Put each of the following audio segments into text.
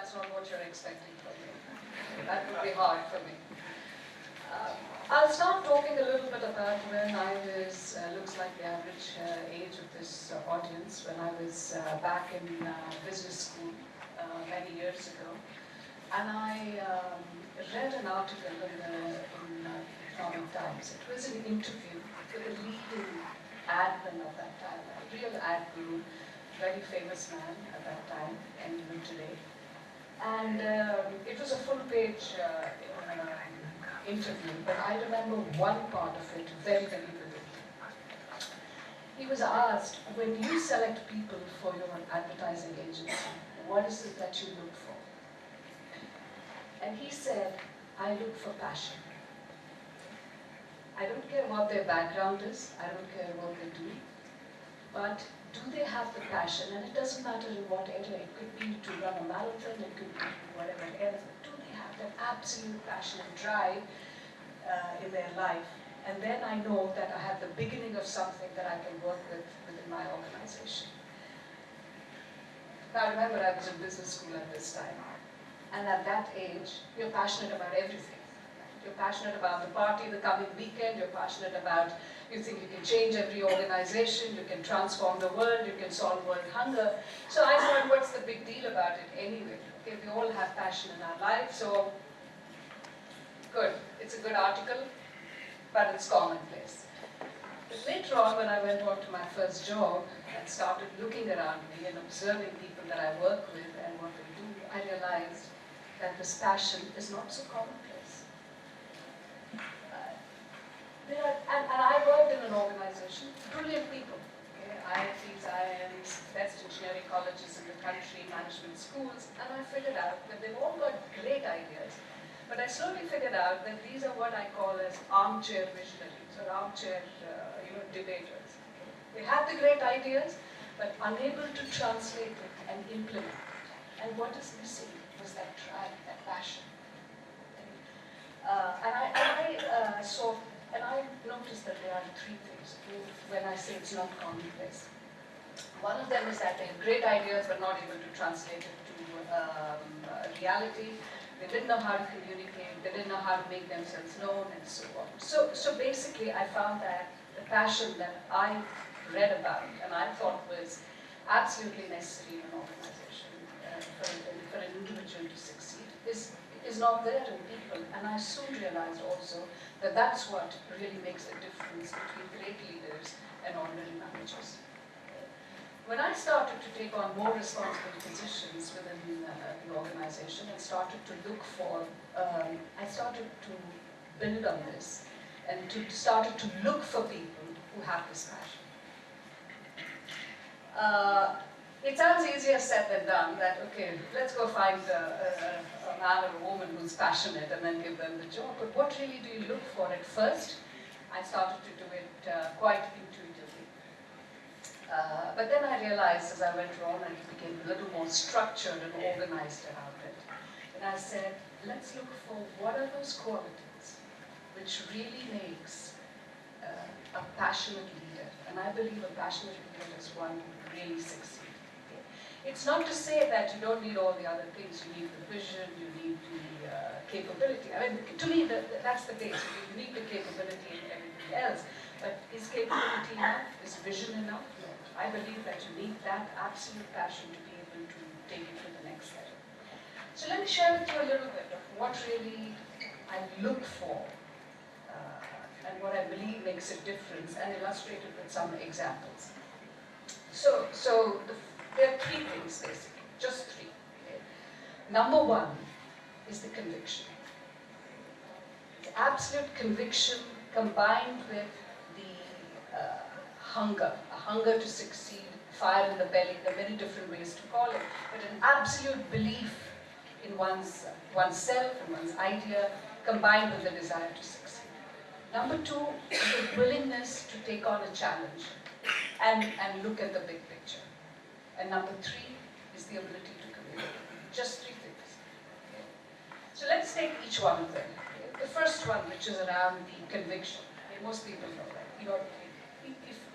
that's not what you're expecting from me. That would be hard for me. I'll start talking a little bit about when I was, looks like the average age of this audience, when I was back in business school many years ago. And I read an article in Economic Times. It was an interview with a leading admin of that time, a real ad guru, very famous man at that time, and even today. And it was a full-page interview, but I remember one part of it very, very vividly. He was asked, when you select people for your advertising agency, what is it that you look for? And he said, I look for passion. I don't care what their background is, I don't care what they do, but do they have the passion? And it doesn't matter in what area. It could be to run a marathon, it could be whatever else. Do they have that absolute passion and drive in their life? And then I know that I have the beginning of something that I can work with within my organization. Now remember, I was in business school at this time. And at that age, you're passionate about everything. You're passionate about the party the coming weekend, you're passionate about, you think you can change every organization, you can transform the world, you can solve world hunger. So I thought, what's the big deal about it anyway? Okay, we all have passion in our life, so good. It's a good article, but it's commonplace. But later on, when I went on to my first job and started looking around me and observing people that I work with and what they do, I realized that this passion is not so commonplace. And I worked in an organization, brilliant people, okay? IITs, IIMs, best engineering colleges in the country, management schools, and I figured out that they've all got great ideas. But I slowly figured out that these are what I call as armchair visionaries or armchair debaters. Okay? They have the great ideas, but unable to translate it and implement it. And what is missing was that drive, that passion. And I noticed that there are three things when I say it's not commonplace. One of them is that they have great ideas but not able to translate it to reality. They didn't know how to communicate, they didn't know how to make themselves known, and so on. So basically I found that the passion that I read about and I thought was absolutely necessary in an organization for an individual to succeed is not there in people. And I soon realized also that that's what really makes a difference between great leaders and ordinary managers. When I started to take on more responsible positions within the organization and started to look for, I started to build on this and started to look for people who have this passion. It sounds easier said than done that, okay, let's go find a man or a woman who's passionate and then give them the job. But what really do you look for at first? I started to do it quite intuitively. But then I realized as I went on and it became a little more structured and organized around it. And I said, let's look for what are those qualities which really makes a passionate leader. And I believe a passionate leader is one who really succeeds. It's not to say that you don't need all the other things. You need the vision, you need the capability. I mean, to me, that's the case. You need the capability and everything else. But is capability enough? Is vision enough? No. I believe that you need that absolute passion to be able to take it to the next level. So let me share with you a little bit of what really I look for and what I believe makes a difference, and illustrate it with some examples. So there are three things basically, just three. Okay? Number one is the conviction. The absolute conviction combined with the hunger, a hunger to succeed, fire in the belly, there are many different ways to call it, but an absolute belief in oneself and one's idea combined with the desire to succeed. Number two is the willingness to take on a challenge and look at the big picture. And number three is the ability to communicate. Just three things. Okay? So let's take each one of them. Okay? The first one, which is around the conviction. Okay? Most people know that.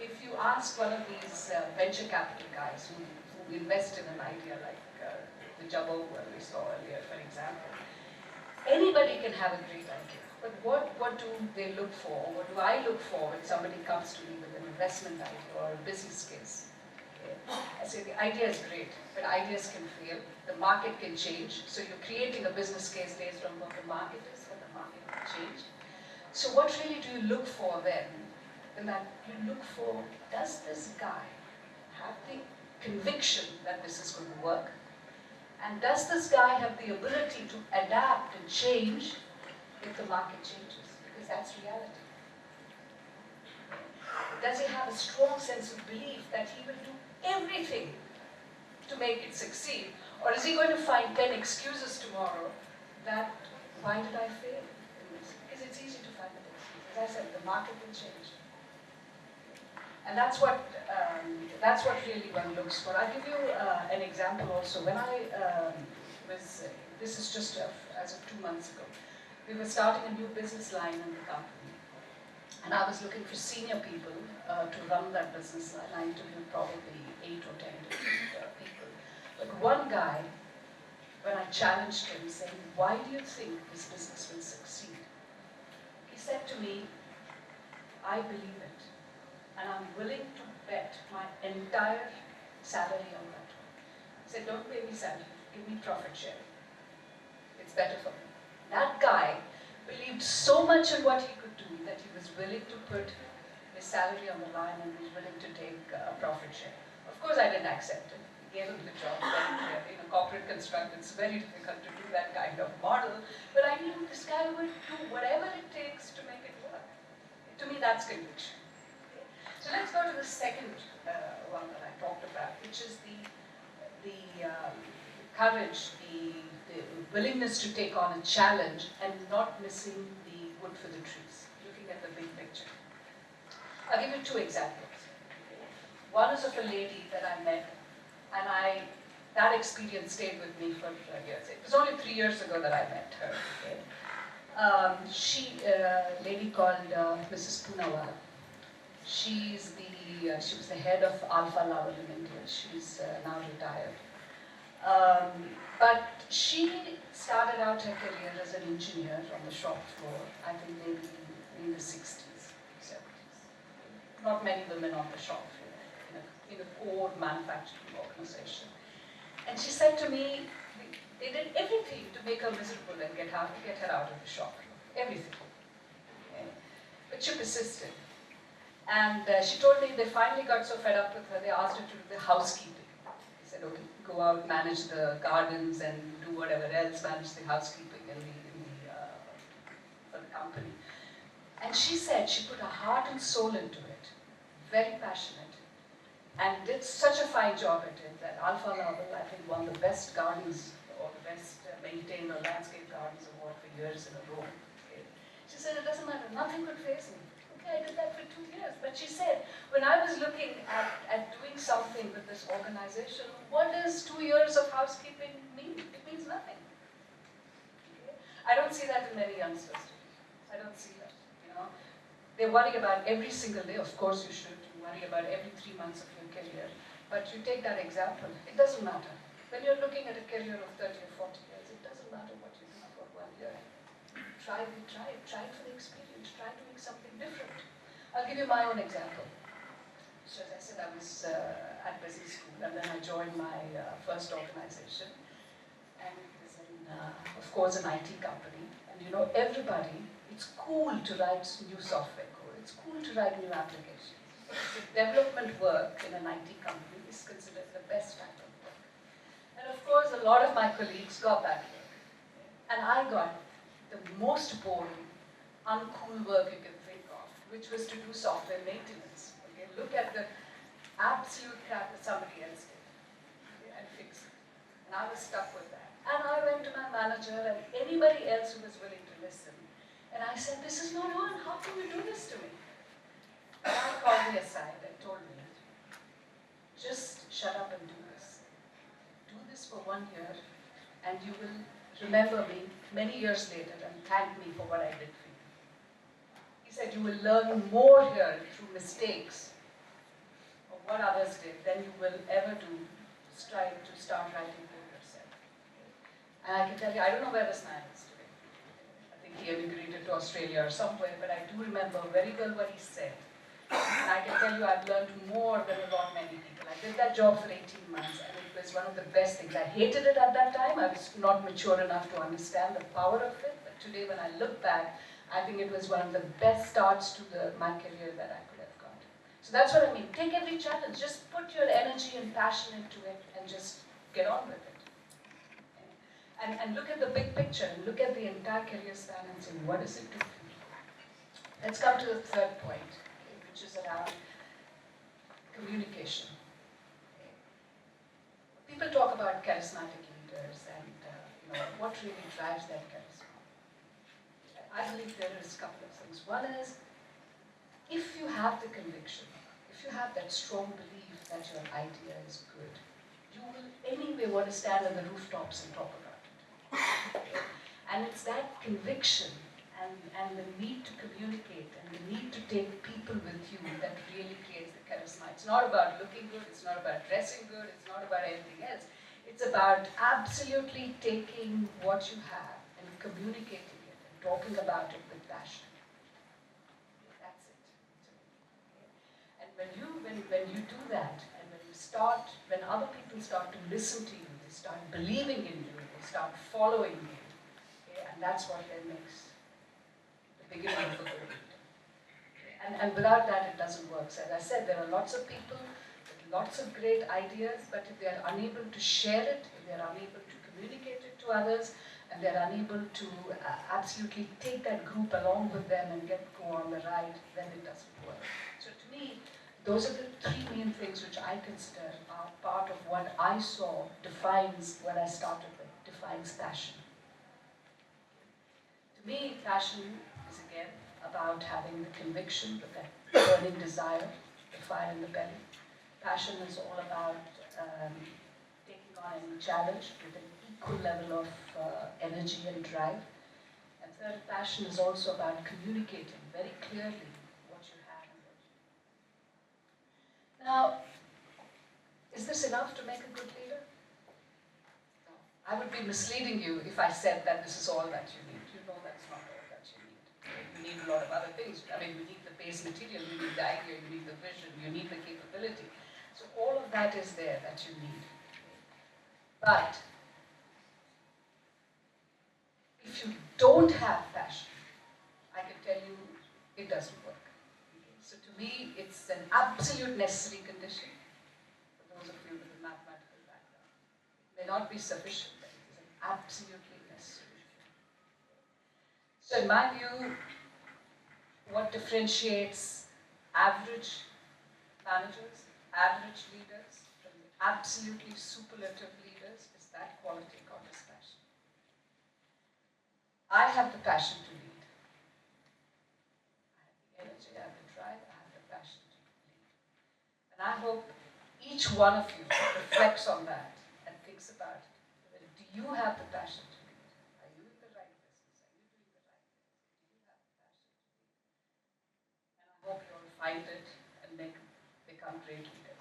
If you ask one of these venture capital guys who invest in an idea like the Jabbo we saw earlier, for example. Anybody can have a great idea, but what do they look for? What do I look for when somebody comes to me with an investment idea or a business case? Okay. I say the idea is great, but ideas can fail. The market can change. So you're creating a business case based on what the market is, but the market can change. So what really do you look for then? And that you look for, does this guy have the conviction that this is going to work? And does this guy have the ability to adapt and change if the market changes? Because that's reality. Does he have a strong sense of belief that he will do everything to make it succeed? Or is he going to find 10 excuses tomorrow that, why did I fail in this? Because it's easy to find an excuse. As I said, the market will change. And that's what really one looks for. I'll give you an example also. When I this is just as of 2 months ago, we were starting a new business line in the company. And I was looking for senior people to run that business line. I interviewed probably 8 or 10 different people. But one guy, when I challenged him, saying, why do you think this business will succeed? He said to me, I believe it. And I'm willing to bet my entire salary on that one. He said, don't pay me salary, give me profit sharing. It's better for me. That guy believed so much in what he could do that he was willing to put his salary on the line and was willing to take profit share. Of course, I didn't accept it. He gave him the job very clearly. In a corporate construct, it's very difficult to do that kind of model. But I knew this guy would do whatever it takes to make it work. To me, that's conviction. So let's go to the second one that I talked about, which is the courage, the willingness to take on a challenge and not missing the wood for the trees, looking at the big picture. I'll give you 2 examples. One is of a lady that I met, and that experience stayed with me for years. It was only 3 years ago that I met her. Okay? She a lady called Mrs. Poonawala. She was the head of Alpha Laval in India. She's now retired. But she started out her career as an engineer on the shop floor, I think maybe in the 60s, 70s. Not many women on the shop floor, in a core manufacturing organization. And she said to me, they did everything to make her miserable and get her out of the shop floor. Everything. Okay? But she persisted. And she told me they finally got so fed up with her, they asked her to do the housekeeping. They said, okay, go out, manage the gardens and do whatever else, manage the housekeeping for the company. And she said she put her heart and soul into it, very passionate, and did such a fine job at it that Alpha Laval, I think, won the best gardens or the best maintained or landscape gardens award for years in a row. Okay. She said, it doesn't matter, nothing could faze me. I did that for 2 years. But she said, when I was looking at doing something with this organization, what does 2 years of housekeeping mean? It means nothing. Okay? I don't see that in many youngsters. I don't see that. They worry about every single day. Of course you should. You worry about every 3 months of your career. But you take that example, it doesn't matter. When you're looking at a career of 30 or 40 years, it doesn't matter what you do for 1 year. Try for the experience, try to make something different. I'll give you my own example. So as I said, I was at business school and then I joined my first organization. And it was of course, an IT company. And everybody, it's cool to write new software code. It's cool to write new applications. The development work in an IT company is considered the best type of work. And of course, a lot of my colleagues got that work. And I got the most boring, uncool work you can think of, which was to do software maintenance. Okay? Look at the absolute crap that somebody else did, okay, and fix it. And I was stuck with that. And I went to my manager and anybody else who was willing to listen. And I said, this is not on. How can you do this to me? And I called me aside and told me, just shut up and do this. Do this for 1 year and you will remember me many years later and thank me for what I did for you. He said, you will learn more here through mistakes of what others did than you will ever do trying to start writing code yourself. And I can tell you, I don't know where this man is today. I think he emigrated to Australia or somewhere, but I do remember very well what he said. And I can tell you I've learned more than a lot many people. I did that job for 18 months and it was one of the best things. I hated it at that time. I was not mature enough to understand the power of it. But today when I look back, I think it was one of the best starts to my career that I could have gotten. So that's what I mean. Take every challenge. Just put your energy and passion into it and just get on with it. And look at the big picture and look at the entire career span and say, what does it do for me? Let's come to the third point, which is around communication. People talk about charismatic leaders and what really drives that charisma. I believe there is a couple of things. One is, if you have the conviction, if you have that strong belief that your idea is good, you will anyway want to stand on the rooftops and talk about it. And it's that conviction and the need to communicate and the need to take people with you that really creates the charisma. It's not about looking good, it's not about dressing good, it's not about anything else. It's about absolutely taking what you have and communicating it and talking about it with passion. That's it. And when you do that, and when other people start to listen to you, they start believing in you, they start following you, and that's what then makes the beginning of a good leader. And without that, it doesn't work. So as I said, there are lots of people with lots of great ideas, but if they are unable to share it, if they are unable to communicate it to others, and they're unable to absolutely take that group along with them and go on the ride, then it doesn't work. So to me, those are the three main things which I consider are part of what I saw defines what I started with, defines passion. To me, passion is again about having the conviction, that burning desire, the fire in the belly. Passion is all about taking on any challenge with an equal level of energy and drive. And third, passion is also about communicating very clearly what you have and what you do. Now, is this enough to make a good leader? No. I would be misleading you if I said that this is all that you need. You know that's not all that you need. You need a lot of other things. I mean, you need the base material, you need the idea, you need the vision, you need the capability. So all of that is there that you need. But if you don't have passion, I can tell you it doesn't work. So to me, it's an absolute necessary condition for those of you with a mathematical background. It may not be sufficient, but it is an absolutely necessary. So in my view, what differentiates average managers, average leaders, from the absolutely superlative leaders is that quality called as passion. I have the passion to lead. I have the energy, I have the drive, I have the passion to lead. And I hope each one of you reflects on that and thinks about it. Do you have the passion to lead? Are you in the right business? Are you doing the right things? Do you have the passion to lead? And I hope you all find it and become great leaders.